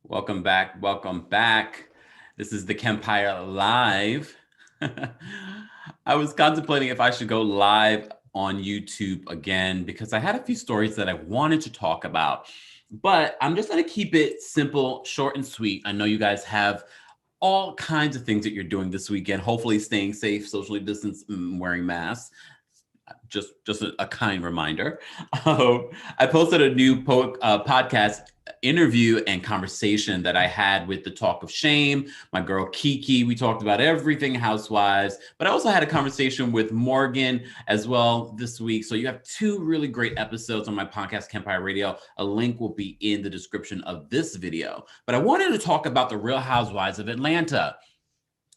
Welcome back. Welcome back. This is the KEMPIRE live. I was contemplating if I should go live on YouTube again because I had a few stories that I wanted to talk about, but I'm just going to keep it simple, short, and sweet. I know you guys have all kinds of things that you're doing this weekend, hopefully staying safe, socially distanced, wearing masks. Just a kind reminder. I posted a new podcast interview and conversation that I had with the Talk of Shame, my girl Kiki. We talked about everything housewives, but I also had a conversation with Morgan as well this week. So you have two really great episodes on my podcast, KEMPIRE Radio. A link will be in the description of this video. But I wanted to talk about the Real Housewives of Atlanta.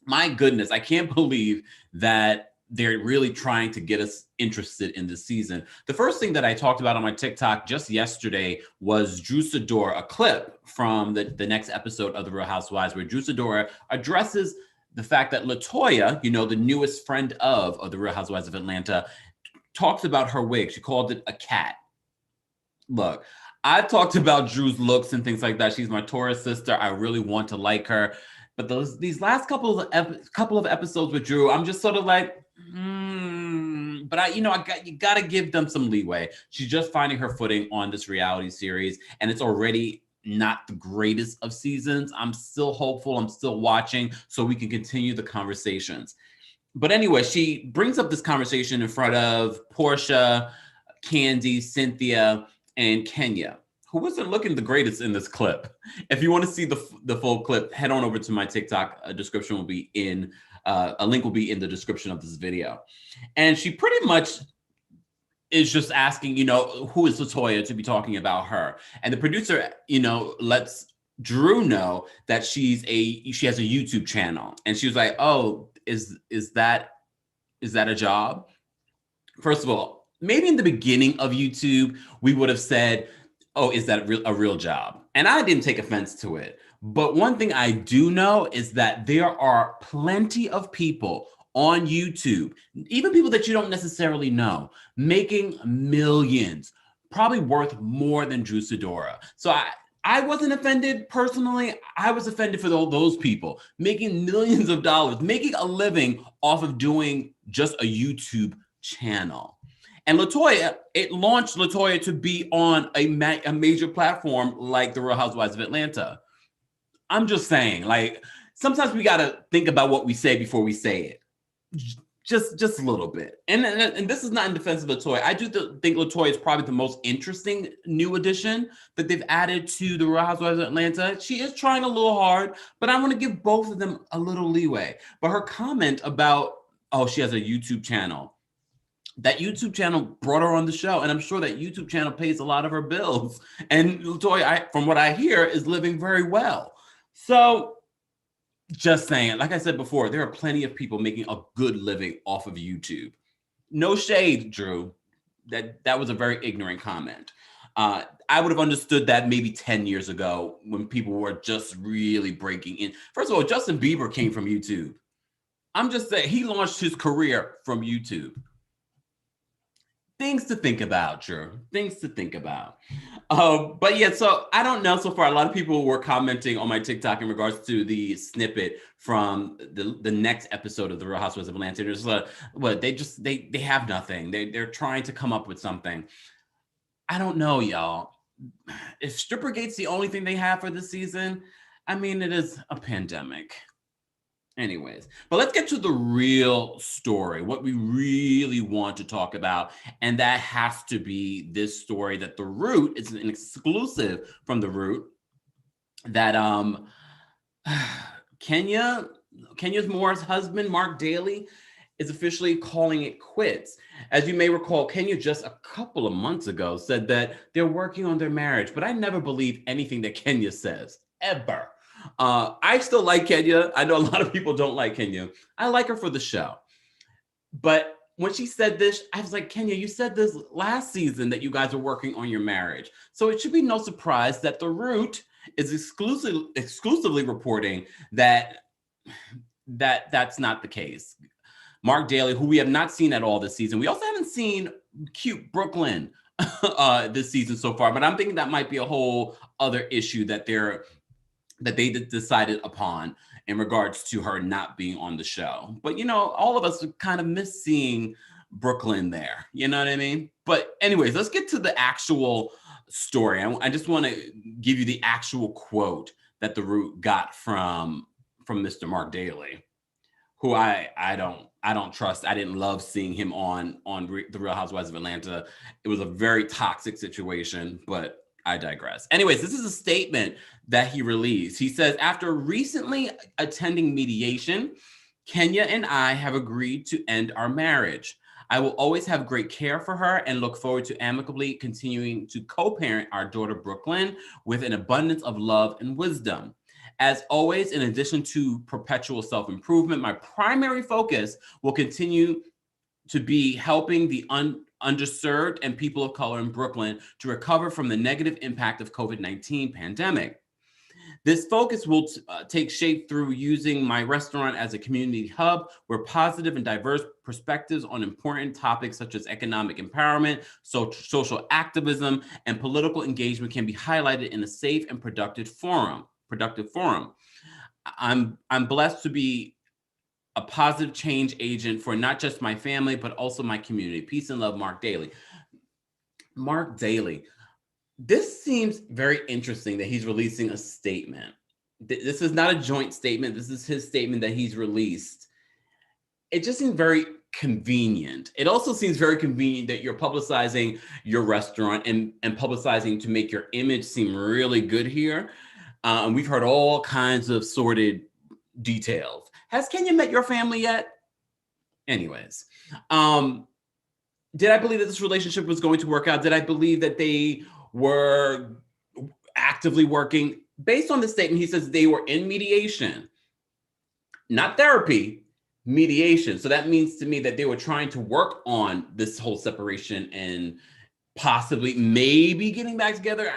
My goodness, I can't believe that they're really trying to get us interested in this season. The first thing that I talked about on my TikTok just yesterday was Drew Sidora, a clip from the next episode of The Real Housewives, where Drew Sidora addresses the fact that LaToya, the newest friend of The Real Housewives of Atlanta, talks about her wig. She called it a cat. Look, I've talked about Drew's looks and things like that. She's my Taurus sister. I really want to like her. But these last couple of episodes with Drew, I'm just sort of like, but you got to give them some leeway. She's just finding her footing on this reality series, and it's already not the greatest of seasons. I'm still hopeful. I'm still watching so we can continue the conversations. But anyway, she brings up this conversation in front of Portia, Candy, Cynthia, and Kenya, who wasn't looking the greatest in this clip. If you want to see the full clip, head on over to my TikTok. A description will be in, a link will be in the description of this video. And she pretty much is just asking, who is LaToya to be talking about her? And the producer, lets Drew know that she has a YouTube channel. And she was like, oh, is that a job? First of all, maybe in the beginning of YouTube, we would have said, oh, is that a real job? And I didn't take offense to it. But one thing I do know is that there are plenty of people on YouTube, even people that you don't necessarily know, making millions, probably worth more than Drew Sidora. So I wasn't offended personally. I was offended for those people making millions of dollars, making a living off of doing just a YouTube channel. And LaToya, it launched LaToya to be on a major platform like The Real Housewives of Atlanta. I'm just saying, like, sometimes we got to think about what we say before we say it. Just a little bit. And this is not in defense of LaToya. I do think LaToya is probably the most interesting new addition that they've added to The Real Housewives of Atlanta. She is trying a little hard, but I want to give both of them a little leeway. But her comment about, oh, she has a YouTube channel. That YouTube channel brought her on the show, and I'm sure that YouTube channel pays a lot of her bills. And LaToya, from what I hear, is living very well. So just saying, like I said before, there are plenty of people making a good living off of YouTube. No shade, Drew. That was a very ignorant comment. I would have understood that maybe 10 years ago when people were just really breaking in. First of all, Justin Bieber came from YouTube. I'm just saying, he launched his career from YouTube. Things to think about, Drew. Things to think about. But yeah, so I don't know so far. A lot of people were commenting on my TikTok in regards to the snippet from the next episode of The Real Housewives of Atlanta. There's what they have nothing. They're trying to come up with something. I don't know, y'all. If Strippergate's the only thing they have for this season, I mean, it is a pandemic. Anyways, but let's get to the real story, what we really want to talk about. And that has to be this story that The Root is an exclusive from The Root that Kenya's Moore's husband, Marc Daly, is officially calling it quits. As you may recall, Kenya just a couple of months ago said that they're working on their marriage, but I never believe anything that Kenya says, ever. I still like Kenya. I know a lot of people don't like Kenya. I like her for the show. But when she said this, I was like, Kenya, you said this last season that you guys are working on your marriage. So it should be no surprise that The Root is exclusively reporting that that's not the case. Marc Daly, who we have not seen at all this season. We also haven't seen cute Brooklyn this season so far, but I'm thinking that might be a whole other issue that they're that they decided upon in regards to her not being on the show. But all of us kind of miss seeing Brooklyn there. You know what I mean? But anyways, let's get to the actual story. I just want to give you the actual quote that the Root got from Mr. Marc Daly, who I don't trust. I didn't love seeing him on the Real Housewives of Atlanta. It was a very toxic situation, but I digress. Anyways, this is a statement that he released. He says, after recently attending mediation, Kenya and I have agreed to end our marriage. I will always have great care for her and look forward to amicably continuing to co-parent our daughter Brooklyn with an abundance of love and wisdom. As always, in addition to perpetual self-improvement, my primary focus will continue to be helping the underserved and people of color in Brooklyn to recover from the negative impact of COVID-19 pandemic. This focus will take shape through using my restaurant as a community hub where positive and diverse perspectives on important topics such as economic empowerment, social activism, and political engagement can be highlighted in a safe and productive forum. I'm blessed to be a positive change agent for not just my family, but also my community. Peace and love, Marc Daly. Marc Daly. This seems very interesting that he's releasing a statement. This is not a joint statement. This is his statement that he's released. It just seems very convenient. It also seems very convenient that you're publicizing your restaurant and publicizing to make your image seem really good here. And we've heard all kinds of sordid details. Has Kenya met your family yet? Anyways, did I believe that this relationship was going to work out? Did I believe that they were actively working? Based on the statement, he says they were in mediation, not therapy, mediation. So that means to me that they were trying to work on this whole separation and possibly maybe getting back together.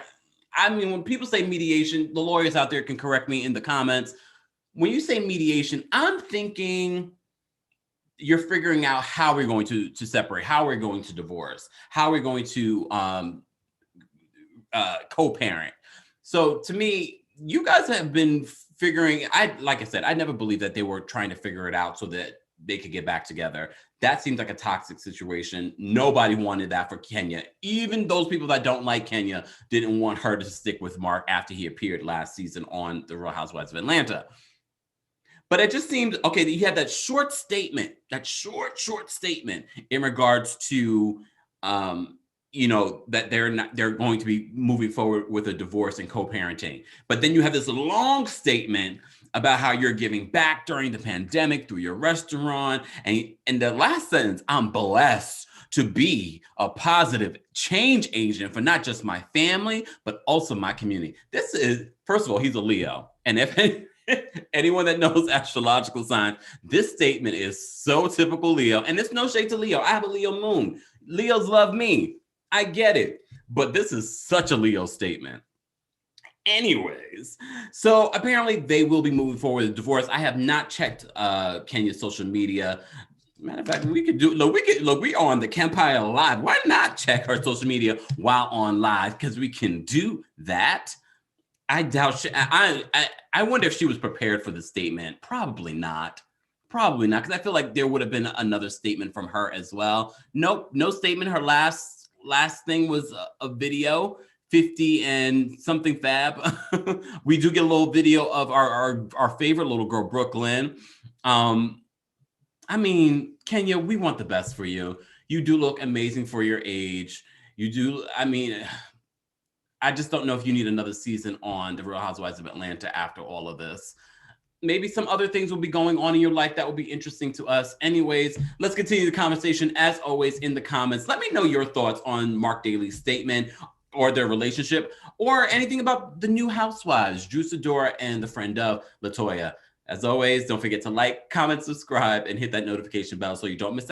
I mean, when people say mediation, the lawyers out there can correct me in the comments. When you say mediation, I'm thinking you're figuring out how we're going to separate, how we're going to divorce, how we're going to co-parent. So to me, you guys have been figuring, like I said, I never believed that they were trying to figure it out so that they could get back together. That seems like a toxic situation. Nobody wanted that for Kenya. Even those people that don't like Kenya didn't want her to stick with Marc after he appeared last season on The Real Housewives of Atlanta. But it just seemed, okay, that you had that short statement, that short statement in regards to, that they're going to be moving forward with a divorce and co-parenting. But then you have this long statement about how you're giving back during the pandemic through your restaurant. And in the last sentence, I'm blessed to be a positive change agent for not just my family, but also my community. This is, first of all, he's a Leo. And if anyone that knows astrological signs, this statement is so typical Leo. And it's no shade to Leo. I have a Leo moon. Leos love me. I get it. But this is such a Leo statement. Anyways, so apparently they will be moving forward with divorce. I have not checked Kenya's social media. Matter of fact, we could do, we are on the KEMPIRE Live. Why not check her social media while on live? Because we can do that. I doubt I wonder if she was prepared for the statement. Probably not. Because I feel like there would have been another statement from her as well. Nope, no statement. Her last thing was a video, 50 and something fab. We do get a little video of our favorite little girl, Brooklyn. I mean, Kenya, we want the best for you. You do look amazing for your age. You do, I mean, I just don't know if you need another season on The Real Housewives of Atlanta after all of this. Maybe some other things will be going on in your life that will be interesting to us. Anyways, let's continue the conversation as always in the comments. Let me know your thoughts on Marc Daly's statement or their relationship or anything about the new housewives, Drew Sidora and the friend of LaToya. As always, don't forget to like, comment, subscribe, and hit that notification bell so you don't miss